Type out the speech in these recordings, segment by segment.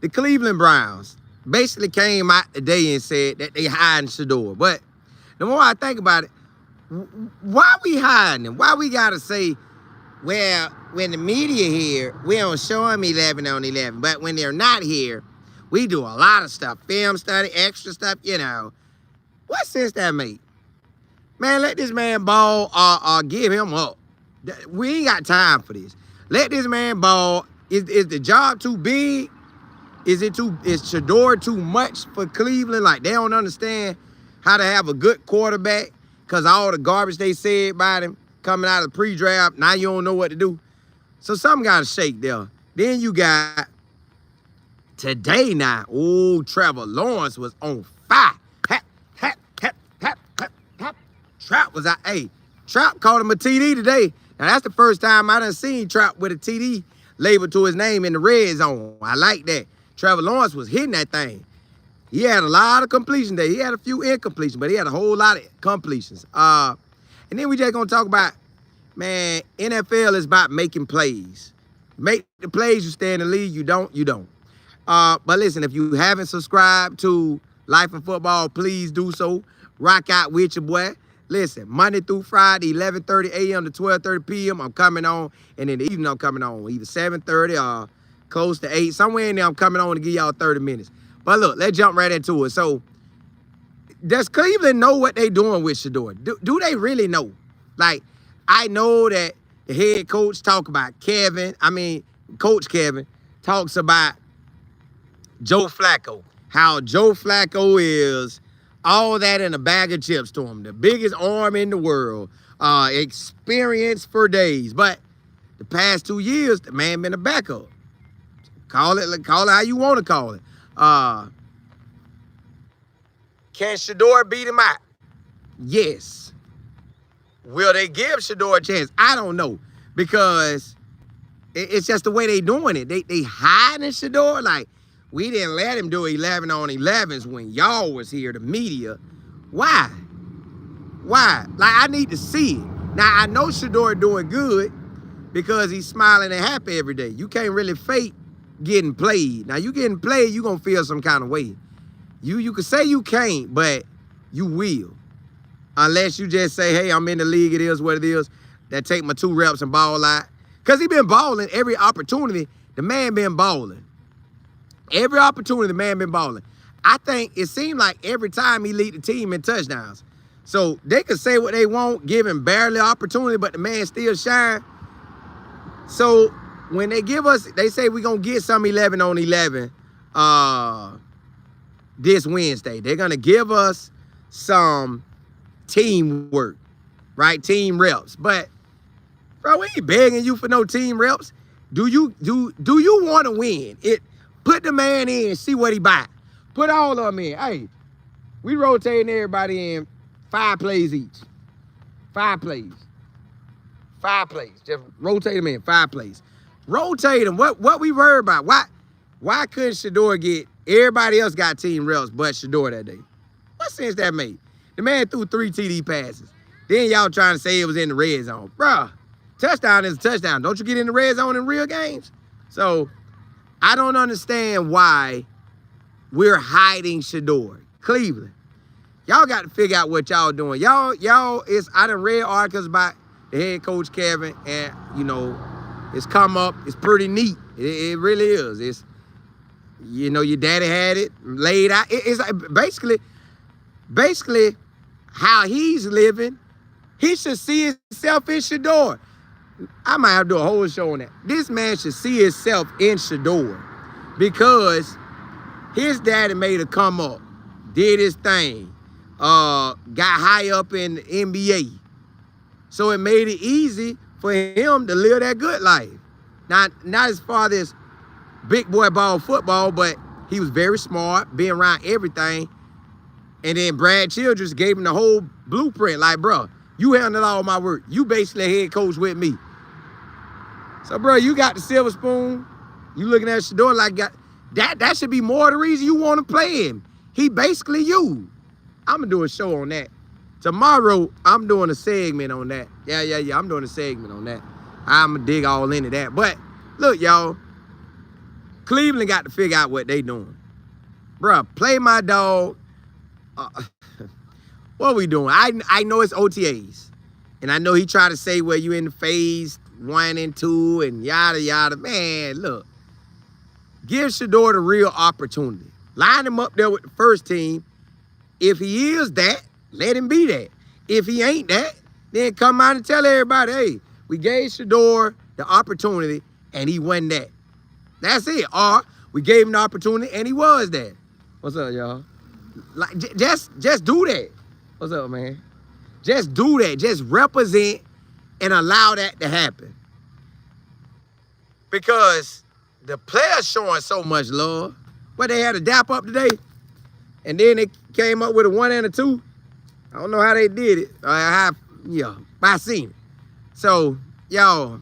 the Cleveland Browns basically came out today and said that they hiding Shedeur. But the more I think about it, why we hiding him? Why we gotta say, well, when the media here, we don't show them 11 on 11, but when they're not here, we do a lot of stuff, film study, extra stuff, you know. What sense that make? Man, let this man ball or give him up. We ain't got time for this. Let this man ball. Is the job too big? Is Shedeur too much for Cleveland? Like, they don't understand how to have a good quarterback because all the garbage they said about him coming out of the pre-draft, now you don't know what to do. So something got to shake there. Then you got today now. Oh, Trevor Lawrence was on fire. Trap was out. Hey, Trap called him a TD today. Now, that's the first time I done seen Trap with a TD labeled to his name in the red zone. I like that. Trevor Lawrence was hitting that thing. He had a lot of completion there. He had a few incompletions, but he had a whole lot of completions. And then we just going to talk about, man, NFL is about making plays. Make the plays, you stay in the league. You don't, you don't. But listen, if you haven't subscribed to Life in Football, please do so. Rock out with your boy. Listen, Monday through Friday, 11:30 a.m. to 12:30 p.m. I'm coming on. And in the evening, I'm coming on either 7:30 or close to 8. Somewhere in there, I'm coming on to give y'all 30 minutes. But look, let's jump right into it. So, does Cleveland know what they doing with Shedeur? Do they really know? Like, I know that the head coach Coach Kevin talks about Joe Flacco. How Joe Flacco is all that in a bag of chips to him. The biggest arm in the world. Experience for days. But the past 2 years, the man been a backup. Call it how you want to call it. Can Shedeur beat him out? Yes. Will they give Shedeur a chance? I don't know. Because it's just the way they doing it. They hiding Shedeur. Like, we didn't let him do 11 on 11s when y'all was here, the media. Why? Why? Like, I need to see it. Now, I know Shedeur doing good because he's smiling and happy every day. You can't really fake getting played. Now, you getting played, you going to feel some kind of way. You can say you can't, but you will. Unless you just say, hey, I'm in the league, it is what it is. That take my 2 reps and ball out. Because he been balling every opportunity. The man been balling. Every opportunity, the man been balling. I think it seemed like every time he lead the team in touchdowns. So they could say what they want, give him barely opportunity, but the man still shine. So when they give us, they say we're going to get some 11 on 11 this Wednesday. They're going to give us some teamwork, right? Team reps. But, bro, we ain't begging you for no team reps. Do you want to win? Put the man in and see what he buy. Put all of them in. Hey, we rotating everybody in 5 plays each. 5 plays. 5 plays. Just rotate them in 5 plays. Rotate them. What we worried about? Why couldn't Shedeur get, everybody else got team reps but Shedeur that day? What sense that made? The man threw 3 TD passes. Then y'all trying to say it was in the red zone. Bruh, touchdown is a touchdown. Don't you get in the red zone in real games? So, I don't understand why we're hiding Shedeur. Cleveland, y'all got to figure out what y'all doing. I done read articles about the head coach Kevin, and, you know, it's come up. It's pretty neat. It really is. It's, you know, your daddy had it laid out. It's basically how he's living. He should see himself in Shedeur. I might have to do a whole show on that. This man should see himself in Shedeur because his daddy made a come up, did his thing, got high up in the NBA. So it made it easy for him to live that good life. Not as far as big boy ball football, but he was very smart, being around everything. And then Brad Childress gave him the whole blueprint. Like, bro, you handled all my work. You basically head coach with me. So, bro, you got the silver spoon. You looking at Shedeur like that should be more the reason you want to play him. He basically you. I'm going to do a show on that. Tomorrow, I'm doing a segment on that. Yeah. I'm doing a segment on that. I'm going to dig all into that. But, look, y'all. Cleveland got to figure out what they doing. Bruh, play my dog. What we doing? I know it's OTAs. And I know he tried to say, well, you in the phase 1 and 2 and yada, yada. Man, look. Give Shedeur the real opportunity. Line him up there with the first team. If he is that, let him be that. If he ain't that, then come out and tell everybody, hey, we gave Shedeur the opportunity and he wasn't that. That's it. Or we gave him the opportunity and he was that. What's up, y'all? Like, just do that. What's up, man? Just do that. Just represent and allow that to happen. Because the players showing so much love. What, they had a dap up today? And then they came up with a 1 and a 2. I don't know how they did it. I seen it. So, y'all,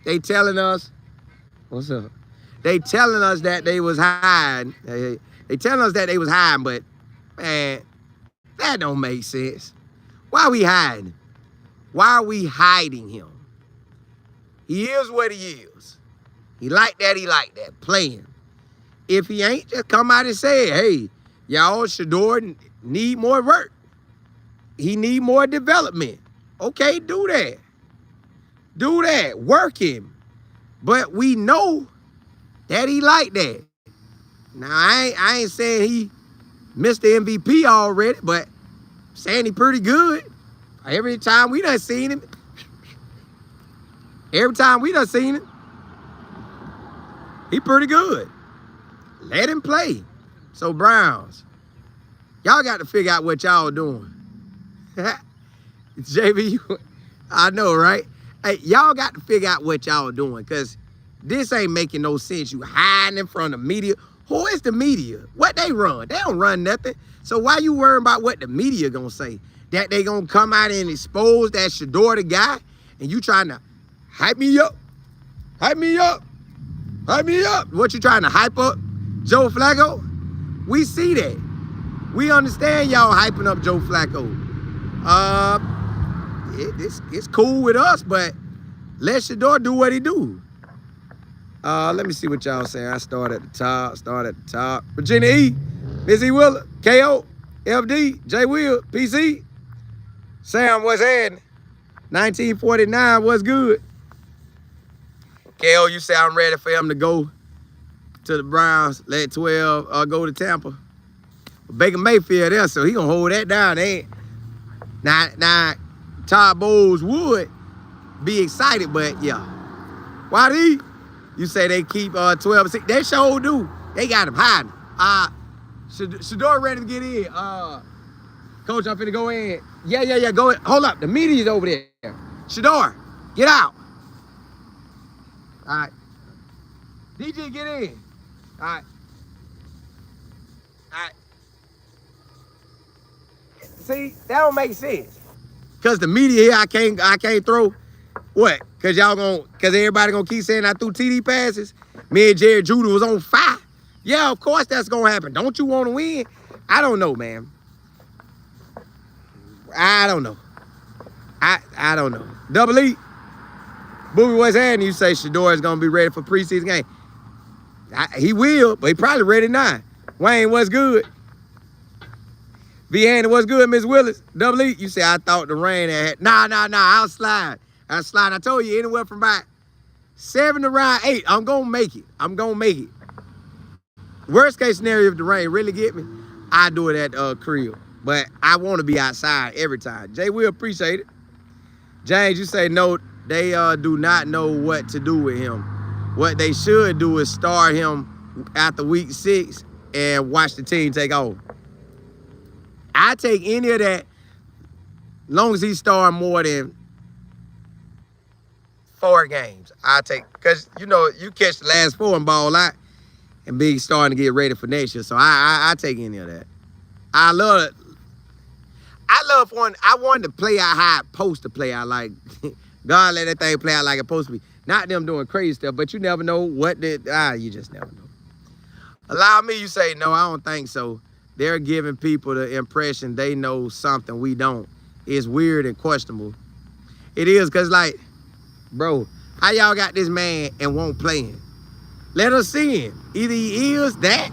they telling us, what's up? They telling us that they was hiding. They telling us that they was hiding, but, man, that don't make sense. Why are we hiding? Why are we hiding him? He is what he is. He like that, playing. If he ain't, just come out and say, hey, y'all, Shedeur need more work. He need more development. Okay, do that. Do that. Work him. But we know that he like that. Now, I ain't saying he missed the MVP already, but saying he pretty good. Every time we done seen him, he pretty good. Let him play. So, Browns, y'all got to figure out what y'all doing. JV, I know, right? Hey, y'all got to figure out what y'all doing, because this ain't making no sense. You hiding in front of the media. Who is the media? What they run? They don't run nothing. So why you worrying about what the media gonna say? That they gonna come out and expose that Shedeur the guy, and you trying to hype me up? Hype me up. Hype me up. What, you trying to hype up Joe Flacco? We see that. We understand y'all hyping up Joe Flacco. It's cool with us, but let Shedeur do what he do. Let me see what y'all saying. I start at the top. Virginia E, Miss E Willer, KO, FD, J Will, PC. Sam, what's happening? 1949, what's good? KO, you say I'm ready for him to go to the Browns, let 12 go to Tampa. Baker Mayfield there, so he gonna hold that down. Now, Todd Bowles would be excited, but yeah. Why did you say they keep 12-6? They sure do. They got him hiding. Shedeur ready to get in. Coach, I'm finna go in. Yeah, go in. Hold up, the media's over there. Shedeur, get out. All right. DJ, get in. All right. See, that don't make sense. Cause the media here, I can't throw what? Cause everybody gonna keep saying I threw TD passes. Me and Jerry Judy was on fire. Yeah, of course that's gonna happen. Don't you want to win? I don't know, man. I don't know. I don't know. Double E. Booby, what's happening? You say Shedeur is gonna be ready for preseason game. He will, but he probably ready now. Wayne, what's good? V. Handy, what's good, Miss Willis? Double E, you say I thought the rain had. Nah, I'll slide. I told you, anywhere from about 7 to around 8, I'm gonna make it. Worst case scenario, if the rain really get me, I do it at crib. But I want to be outside every time. Jay will appreciate it. James, you say no, they do not know what to do with him. What they should do is start him after week 6 and watch the team take over. I take any of that long as he start more than 4 games. I take, because, you catch the last 4 and ball out and be starting to get ready for next year. So I take any of that. I love it. I wanted to play out how it's supposed to play out. Like, God let that thing play out like it's supposed to be. Not them doing crazy stuff, but you never know you just never know. Allow me, you say, no, I don't think so. They're giving people the impression they know something we don't. It's weird and questionable. It is, because, like, bro, how y'all got this man and won't play him? Let us see him. Either he is that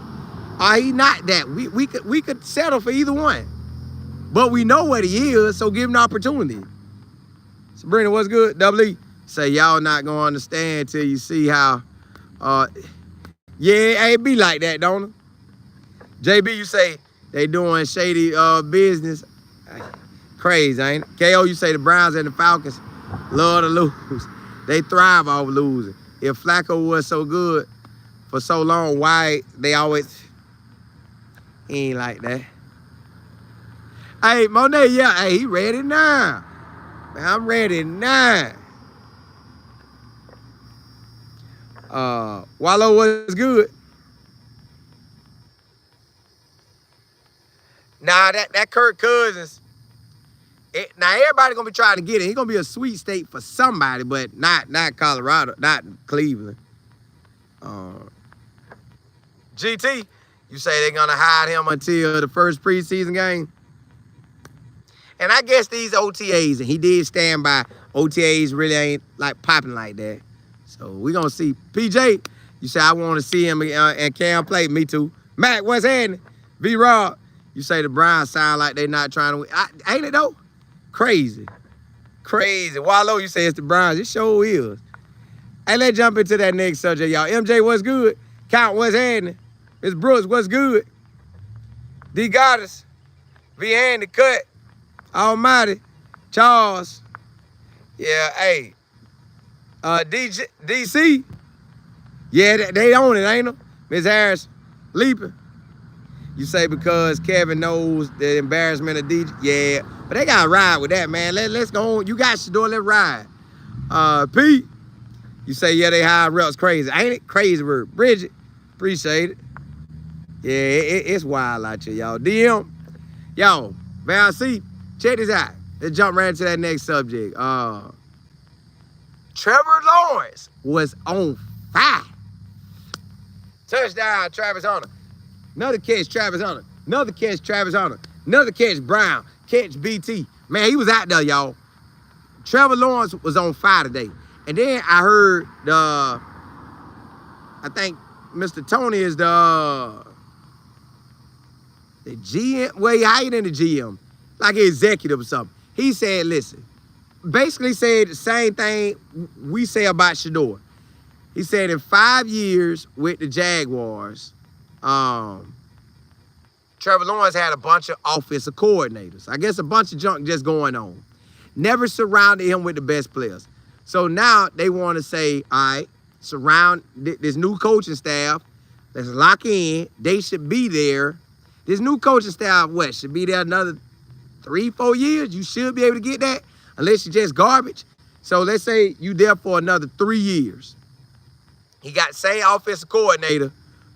or he not that. We could settle for either one. But we know what he is, so give him the opportunity. Sabrina, what's good? Double E. Say y'all not gonna understand till you see how yeah, it be like that, don't it? JB, you say they doing shady business. Crazy, ain't it? KO, you say the Browns and the Falcons love to lose. They thrive off losing. If Flacco was so good for so long, why they always ain't like that? Hey, Monet, yeah, hey, he ready now. Man, I'm ready now. Wallow was good. Nah, that Kirk Cousins. Now everybody gonna be trying to get it. He's gonna be a sweet state for somebody, but not Colorado, not Cleveland. GT, you say they're gonna hide him until the first preseason game. And I guess these OTAs, and he did stand by, OTAs really ain't like popping like that. So we gonna see. PJ, you say I want to see him and Cam play. Me too. Mac, what's happening? V-Rob, you say the Browns sound like they not trying to win. Ain't it though? Crazy. Crazy. Wallow, you say it's the Browns. It sure is. Hey, let's jump into that next subject, y'all. MJ, what's good? Count, what's happening? Miss Brooks, what's good? D Goddess, V Handy Cut, Almighty, Charles. Yeah, hey. DC. Yeah, they own it, ain't them? Miss Harris, leaping. You say because Kevin knows the embarrassment of DJ. Yeah, but they gotta ride with that, man. Let's go on. You got Shedeur, let's ride. Pete, you say, yeah, they hire reps crazy. Ain't it? Crazy word. Bridget, appreciate it. Yeah, it's wild out here, y'all. DM, yo, Val C, check this out. Let's jump right into that next subject. Trevor Lawrence was on fire. Touchdown, Travis Hunter. Another catch, Travis Hunter. Another catch, Travis Hunter. Another catch, Brown. Catch, BT. Man, he was out there, y'all. Trevor Lawrence was on fire today. And then I heard I think Mr. Tony is the GM. Well, he hired in the GM, like an executive or something. He said, listen, basically said the same thing we say about Shedeur. He said in 5 years with the Jaguars, Trevor Lawrence had a bunch of offensive coordinators. I guess a bunch of junk just going on. Never surrounded him with the best players. So now they want to say, all right, surround this new coaching staff. Let's lock in. They should be there. This new coaching staff, what, should be there another 3-4 years? You should be able to get that, unless you're just garbage. So let's say you there for another 3 years. He got same offensive coordinator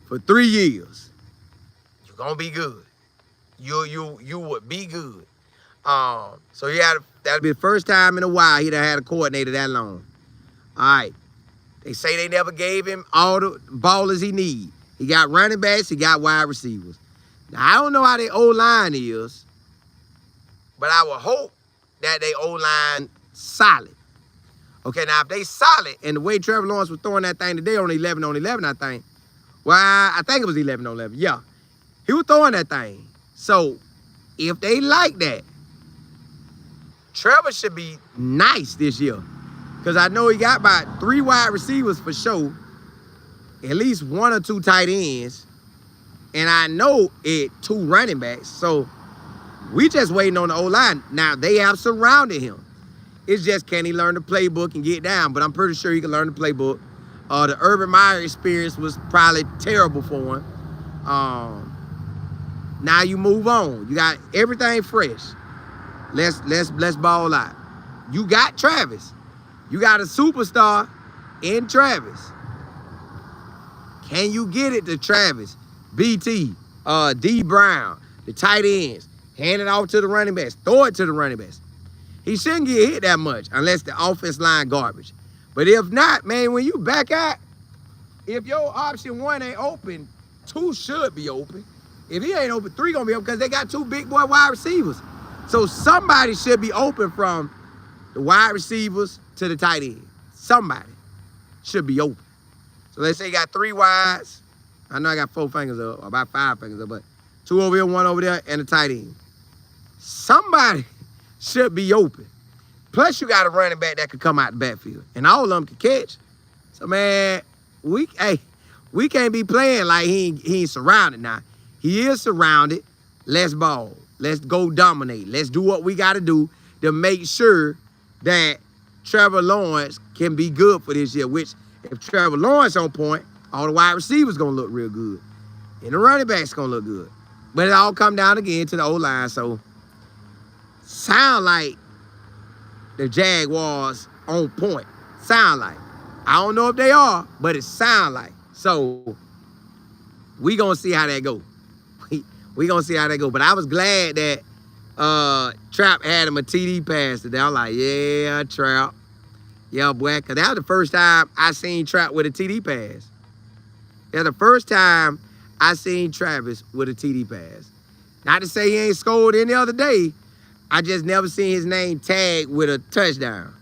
for 3 years. You're gonna be good. You would be good. So that'd be the first time in a while he'd have had a coordinator that long. All right. They say they never gave him all the ballers he need. He got running backs, he got wide receivers. Now, I don't know how their O-line is, but I would hope that their O-line solid. Okay, now if they solid, and the way Trevor Lawrence was throwing that thing today on 11 on 11, I think. Well, I think it was 11 on 11. Yeah, he was throwing that thing. So if they like that, Trevor should be nice this year. Because I know he got about 3 wide receivers for sure, at least 1 or 2 tight ends, and I know 2 running backs. So we just waiting on the O-line. Now, they have surrounded him. It's just, can he learn the playbook and get down? But I'm pretty sure he can learn the playbook. The Urban Meyer experience was probably terrible for him. Now you move on. You got everything fresh. Let's ball out. You got Travis. You got a superstar in Travis. Can you get it to Travis, BT, D Brown, the tight ends? Hand it off to the running backs. Throw it to the running backs. He shouldn't get hit that much unless the offense line garbage. But if not, man, when you back out, if your option 1 ain't open, 2 should be open. If he ain't open, 3 gonna be open because they got 2 big boy wide receivers. So somebody should be open from the wide receivers to the tight end. Somebody should be open. So let's say you got 3 wides. I know I got 4 fingers up, or about 5 fingers up, but 2 over here, 1 over there, and a tight end. Somebody should be open. Plus, you got a running back that could come out the backfield, and all of them can catch. So, man, we can't be playing like he ain't surrounded now. He is surrounded. Let's ball. Let's go dominate. Let's do what we got to do to make sure that Trevor Lawrence can be good for this year, which if Trevor Lawrence on point, all the wide receivers going to look real good. And the running back's going to look good. But it all come down again to the O-line. So, sound like the Jaguars on point. Sound like. I don't know if they are, but it sound like. So, we going to see how that go. We going to see how that go. But I was glad that Trap had him a TD pass today. I'm like, yeah, Trap. Yeah, boy. Because that was the first time I seen Trap with a TD pass. That's the first time I seen Travis with a TD pass. Not to say he ain't scored any other day. I just never seen his name tagged with a touchdown.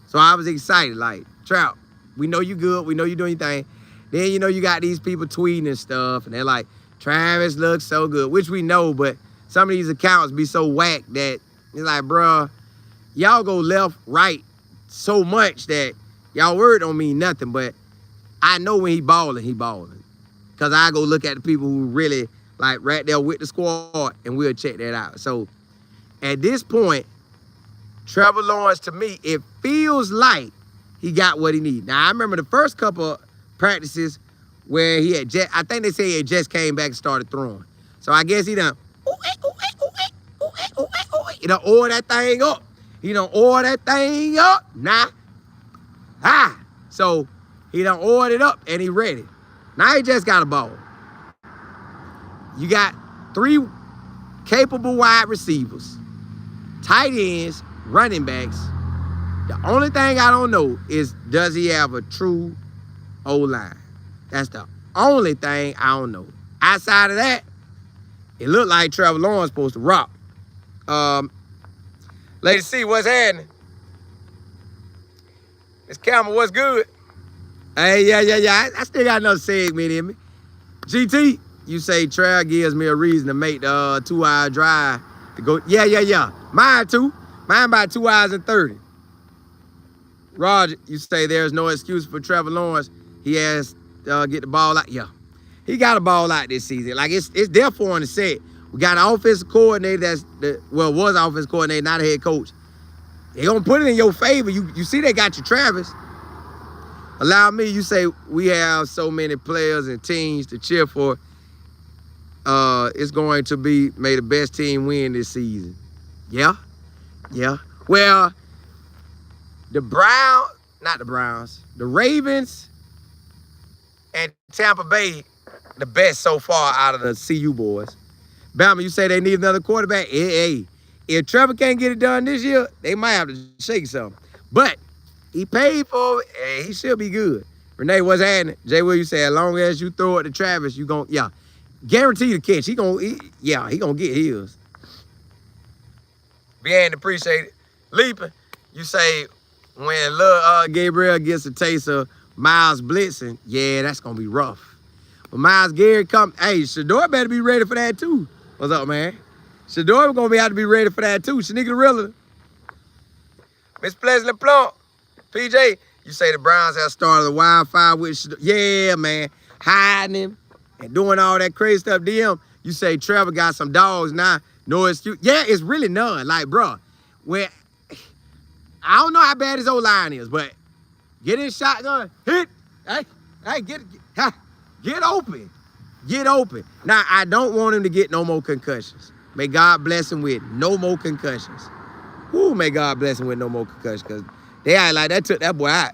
So I was excited. Like, Trap, we know you good. We know you doing your thing. Then, you know, you got these people tweeting and stuff. And they're like, Travis looks so good. Which we know, but some of these accounts be so whack that it's like, bruh, y'all go left, right so much that y'all word don't mean nothing. But I know when he balling, he balling. Because I go look at the people who really, like, right there with the squad, and we'll check that out. So, at this point, Trevor Lawrence, to me, it feels like he got what he needs. Now, I remember the first couple of practices where he had just, I think they say he had just came back and started throwing. So, I guess he done, he done oil that thing up. He done oil that thing up. So, he done oiled it up, and he ready. Now he just got a ball. You got 3 capable wide receivers, tight ends, running backs. The only thing I don't know is, does he have a true O-line? That's the only thing I don't know. Outside of that, it looked like Trevor Lawrence supposed to rock. Let's see what's happening. This camera, what's good? Hey, yeah. I still got another segment in me. GT, you say Trav gives me a reason to make the 2-hour drive to go. Yeah. Mine too. Mine about 2 hours and 30. Roger, you say there's no excuse for Trevor Lawrence. He has to get the ball out. Yeah. He got a ball out this season. Like, it's there for him to say. We got an offensive coordinator was an offensive coordinator, not a head coach. They gonna put it in your favor. You see they got you, Travis. Allow me, you say we have so many players and teams to cheer for. It's going to be, may the best team win this season. Yeah. Well, the Ravens and Tampa Bay, the best so far out of the CU boys. Bama, you say they need another quarterback? Hey, if Trevor can't get it done this year, they might have to shake something. But he paid for it, and he should be good. Renee, what's happening? Jay Will, you say, as long as you throw it to Travis, you gon' guarantee the catch. He gonna get his. Bien, appreciate it. Leaping, you say, when little Gabriel gets a taste of Miles blitzing, yeah, that's gonna be rough. But Miles Garrett hey, Shedeur better be ready for that too. What's up, man? Shedeur gonna have to be ready for that too. Shanika Rilla. Miss Pleasant Plump. PJ, you say the Browns have started a wildfire with Shedeur. Yeah, man. Hiding him and doing all that crazy stuff. DM, you say Trevor got some dogs now. No excuse. Yeah, it's really none. Like, bro, when I don't know how bad his O-line is, but get in shotgun, hit. Hey, get open. Get open. Now, I don't want him to get no more concussions. May God bless him with no more concussions. Woo, may God bless him with no more concussions, because they act like that took that boy out.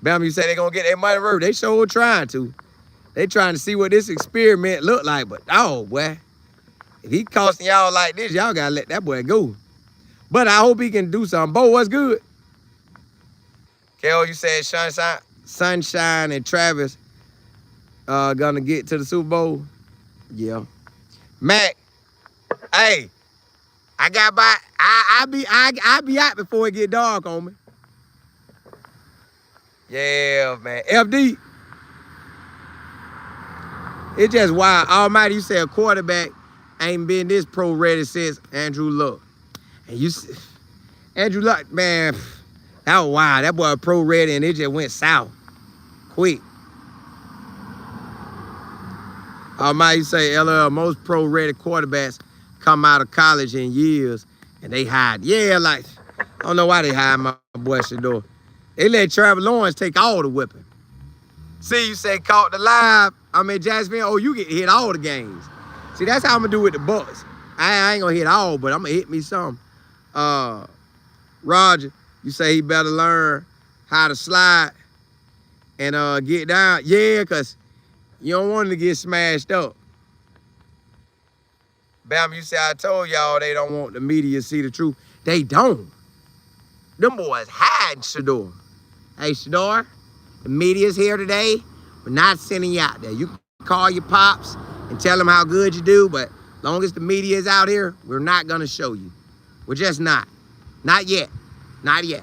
Bam, you say they gonna get their money worth. They sure trying to. They trying to see what this experiment look like, but boy, if he costing y'all like this, y'all gotta let that boy go. But I hope he can do something. Bo, what's good? Kel, you said Sunshine and Travis gonna get to the Super Bowl. Yeah. Mac, hey, I got by. I be out before it get dark on me. Yeah, man. FD, it's just wild. Almighty, you say a quarterback ain't been this pro ready since Andrew Luck. And Andrew Luck, man, that was wild. That boy pro ready and it just went south quick. Almighty, you say LL, most pro ready quarterbacks come out of college in years and they hide. Yeah, like, I don't know why they hide my boy Shedeur. They let Trevor Lawrence take all the whipping. See, you say caught the live. I'm in Jacksonville. Oh, you get hit all the games. See, that's how I'm gonna do with the Bucks. I ain't gonna hit all, but I'm gonna hit me some. Roger, you say he better learn how to slide and get down. Yeah, cause you don't want him to get smashed up. Bam, you say I told y'all they don't want the media to see the truth. They don't. Them boys hiding Shedeur. Hey, Shedeur, the media's here today. We're not sending you out there. You can call your pops and tell them how good you do, but as long as the media is out here, we're not going to show you. We're just not. Not yet. Not yet.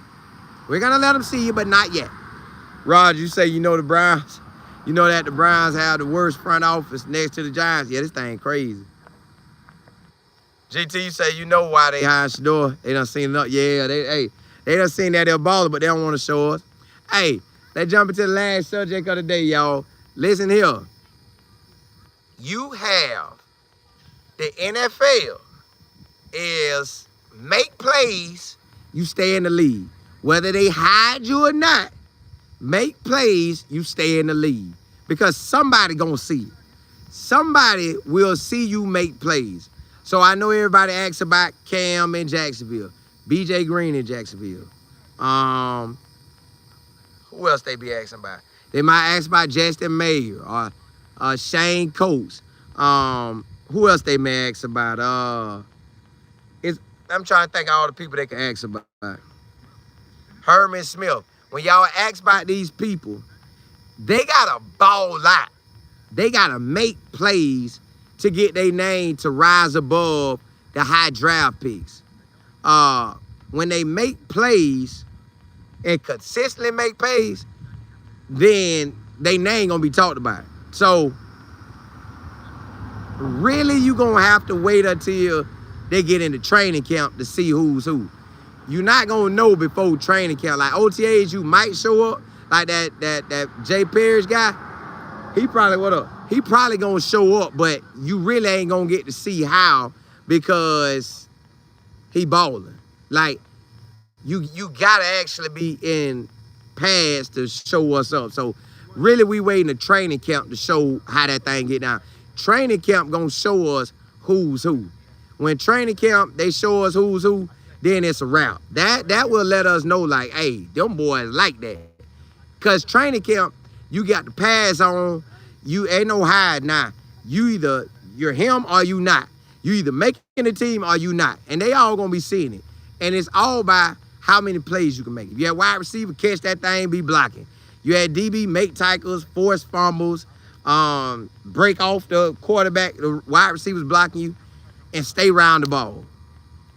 We're going to let them see you, but not yet. Roger, you say you know the Browns. You know that the Browns have the worst front office next to the Giants. Yeah, this thing crazy. GT, you say you know why they hired Shedeur. They done seen it. Yeah, they done seen that they're baller, but they don't want to show us. Hey, let's jump into the last subject of the day, y'all. Listen here. You have the NFL is make plays, you stay in the league. Whether they hide you or not, make plays, you stay in the league. Because somebody gonna see it. Somebody will see you make plays. So I know everybody asks about Cam in Jacksonville, BJ Green in Jacksonville. Who else they be asking about? They might ask about Justin Mayer or Shane Coates. Who else they may ask about? I'm trying to think of all the people they can ask about. Herman Smith. When y'all ask about these people, they gotta ball out. They gotta make plays to get their name to rise above the high draft picks. When they make plays and consistently make plays, then they name gonna be talked about. So really you gonna have to wait until they get into training camp to see who's who. You're not gonna know before training camp. Like OTAs, you might show up. Like that Jay Parrish guy, he probably gonna show up, but you really ain't gonna get to see how because he balling. Like you gotta actually be in pads to show us up. So really we waiting a training camp to show how that thing get down. Training camp gonna show us who's who. When training camp, they show us who's who, then it's a wrap. That will let us know like, hey, them boys like that. Cause training camp, you got the pads on, you ain't no hide now. You're him or you not. You either making the team or you not. And they all gonna be seeing it. And it's all by how many plays you can make. If you had wide receiver, catch that thing, be blocking. You had DB, make tackles, force fumbles, break off the quarterback, the wide receivers blocking you, and stay around the ball.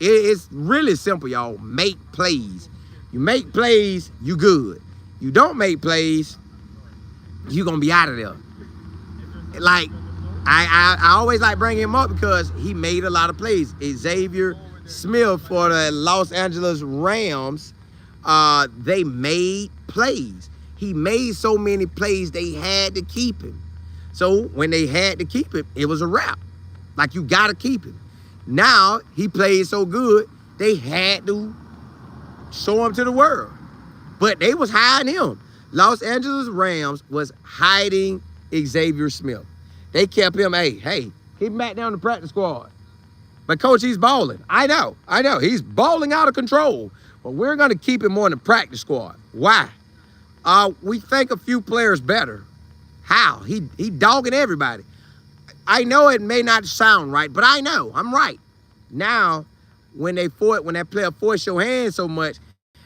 It's really simple, y'all. Make plays. You make plays, you good. You don't make plays, you gonna be out of there. Like, I always like bringing him up because he made a lot of plays. Xavier Smith for the Los Angeles Rams, they made plays. He made so many plays, they had to keep him. So when they had to keep him, it was a wrap. Like, you gotta keep him. Now, he played so good, they had to show him to the world. But they was hiding him. Los Angeles Rams was hiding Xavier Smith. They kept him, hey, keep him back down the practice squad. But coach, he's balling. I know. He's balling out of control. But we're gonna keep him on the practice squad. Why? We think a few players better. How? He dogging everybody. I know it may not sound right, but I know I'm right. Now, when that player force your hand so much,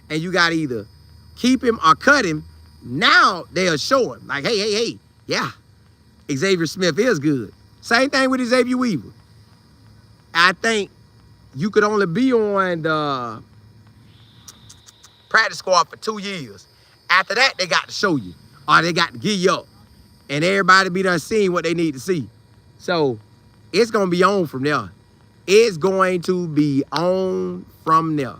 and you got either keep him or cut him, now they'll show him. Like, hey, yeah, Xavier Smith is good. Same thing with Xavier Weaver. I think you could only be on the practice squad for 2 years. After that, they got to show you. Or they got to give you up. And everybody be done seeing what they need to see. So, it's going to be on from there. It's going to be on from there.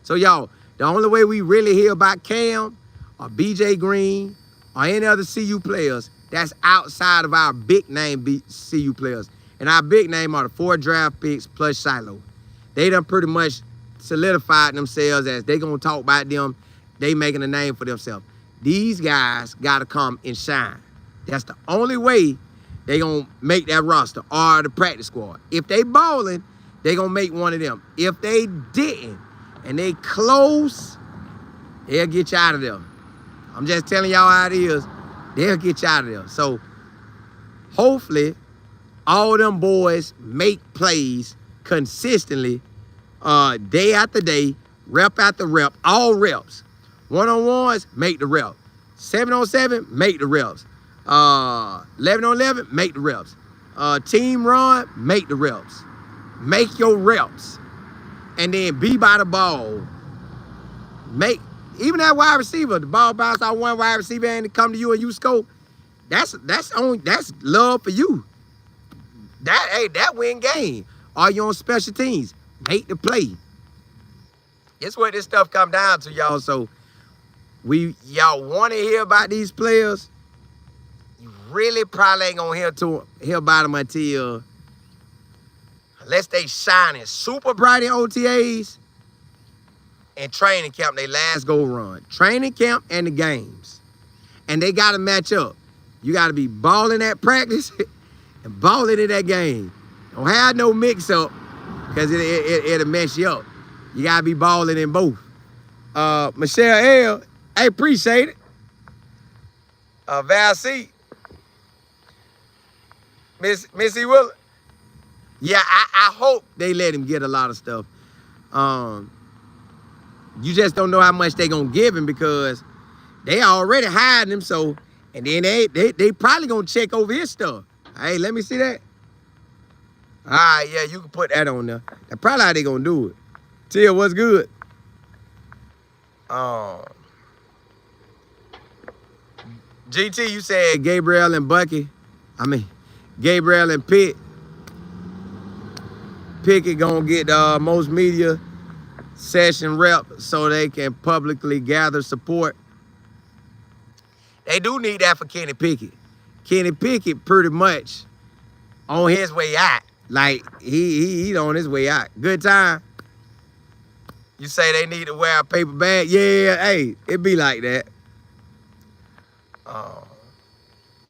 So, y'all, the only way we really hear about Cam or BJ Green or any other CU players, that's outside of our big name CU players. And our big name are the 4 draft picks plus Shiloh. They done pretty much solidified themselves as they going to talk about them. They making a name for themselves. These guys got to come and shine. That's the only way they going to make that roster or the practice squad. If they balling, they going to make one of them. If they didn't and they close, they'll get you out of there. I'm just telling y'all how it is. They'll get you out of there. So, hopefully, all them boys make plays consistently, day after day, rep after rep, all reps. One-on-ones, make the rep. 7-on-7, make the reps. 11-on-11, make the reps. Team run, make the reps. Make your reps. And then be by the ball. Even that wide receiver, the ball bounce out one wide receiver and it come to you and you score. That's love for you. That win game. Are you on special teams? Make the play. It's what this stuff come down to, y'all. So y'all want to hear about these players? You really probably ain't gonna hear about them until unless they shining super bright in OTAs and training camp, they last go run. Training camp and the games. And they gotta match up. You gotta be balling at practice and balling in that game. Don't have no mix up because it'll mess you up. You gotta be balling in both. Michelle L, I appreciate it. Val C. Missy Willer. Yeah, I hope they let him get a lot of stuff. You just don't know how much they gonna give him because they already hired him. So, and then they probably gonna check over his stuff. Hey, let me see that. All right, yeah, you can put that on there. That's probably how they gonna do it. Tia, what's good? GT, you said Gabriel and Gabriel and Pickett gonna get most media session rep so they can publicly gather support. They do need that for Kenny Pickett. Kenny Pickett pretty much on his way out. Like, he on his way out. Good time. You say they need to wear a paper bag? Yeah, hey, it be like that.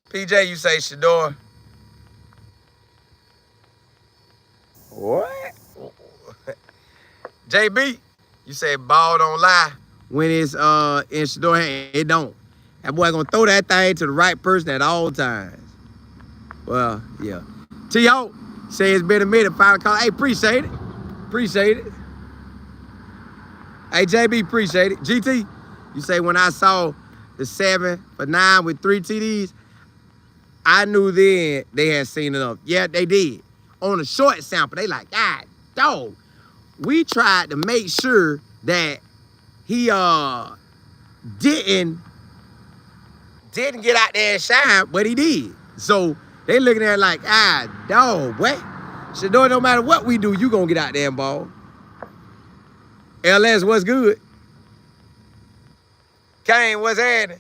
PJ, you say Shedeur. What? JB, you say ball don't lie when it's in Shedeur hand. It don't. That boy gonna throw that thing to the right person at all times. Well, yeah. T.O. say it's been a minute. Final call. Hey, appreciate it. Appreciate it. Hey, JB, appreciate it. GT, you say when I saw the 7 for 9 with 3 TDs, I knew then they had seen enough. Yeah, they did. On a short sample, they like, God, dog. We tried to make sure that he didn't get out there and shine, but he did. So they looking at it like, dog, what? Shedeur, no matter what we do, you gonna get out there and ball. LS, what's good? Kane, what's happening?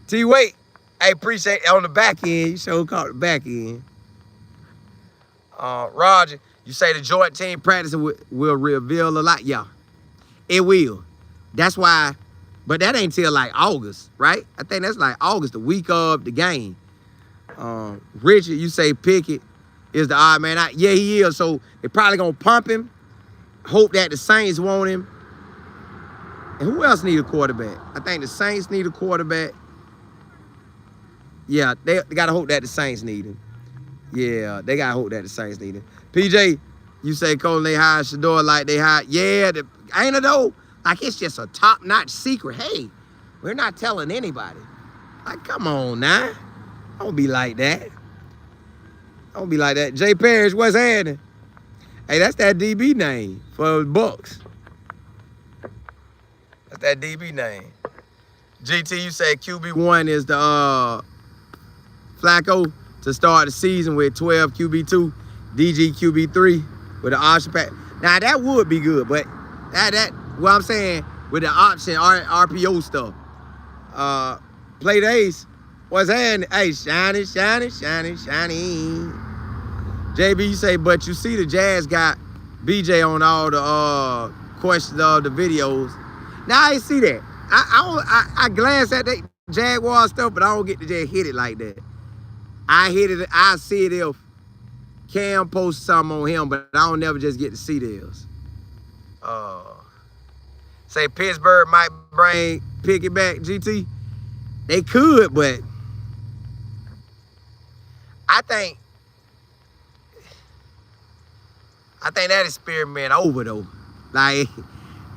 T-Wait, I appreciate it on the back end. You sure caught the back end. Roger, you say the joint team practice will reveal a lot. Yeah, it will. That's why, but that ain't till like August, right? I think that's like August, the week of the game. Richard, you say Pickett is the odd man out. Yeah, he is. So they probably gonna pump him. Hope that the Saints want him. And who else need a quarterback? I think the Saints need a quarterback. Yeah, they gotta hope that the Saints need him. Yeah, they gotta hope that the Saints need him. PJ, you say Colin, they hired Shedeur like they hired. Yeah, ain't it though? Like it's just a top-notch secret. Hey, we're not telling anybody. Like, come on now. Don't be like that. Don't be like that. Jay Parrish, what's happening? Hey, that's that DB name for Bucks. That's that DB name. GT, you said QB1 is the Flacco to start the season with 12 QB2, DG QB3 with the option pack. Now that would be good, but that what I'm saying with the option RPO stuff. Play the ace. What's happening? Hey, shiny, shiny, shiny, shiny. JB, you say, but you see the Jazz got BJ on all the questions of the videos. Now I see that. I glance at that Jaguar stuff, but I don't get to just hit it like that. I hit it. I see it if Cam posts something on him, but I don't never just get to see this. Say Pittsburgh might bring Pickett back, GT. They could, but I think that experiment over though. Like,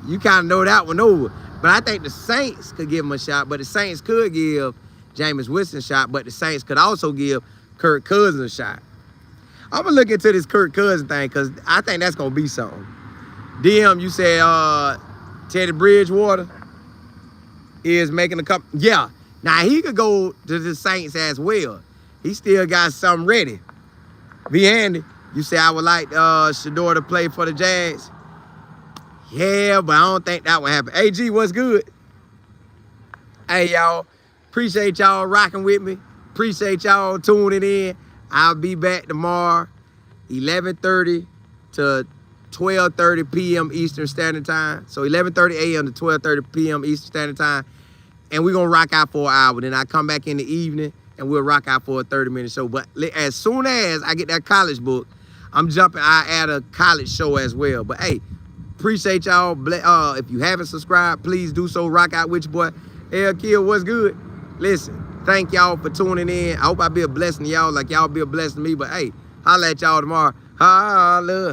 you kind of know that one over. But I think the Saints could give him a shot, but the Saints could give Jameis Winston a shot, but the Saints could also give Kirk Cousins a shot. I'm going to look into this Kirk Cousins thing because I think that's going to be something. DM, you said Teddy Bridgewater is making a couple. Yeah. Now, he could go to the Saints as well. He still got something ready. Be handy. You say I would like Shedeur to play for the Jags. Yeah, but I don't think that would happen. AG, what's good? Hey, y'all. Appreciate y'all rocking with me. Appreciate y'all tuning in. I'll be back tomorrow, 11:30 to 12:30 p.m. Eastern Standard Time. So 11:30 a.m. to 12:30 p.m. Eastern Standard Time. And we're going to rock out for an hour. Then I come back in the evening and we'll rock out for a 30-minute show. But as soon as I get that college book, I'm jumping. I add a college show as well. But hey, appreciate y'all. If you haven't subscribed, please do so. Rock out with your boy. El Kill, what's good? Listen, thank y'all for tuning in. I hope I be a blessing to y'all like y'all be a blessing to me. But hey, holla at y'all tomorrow. Holla, holla.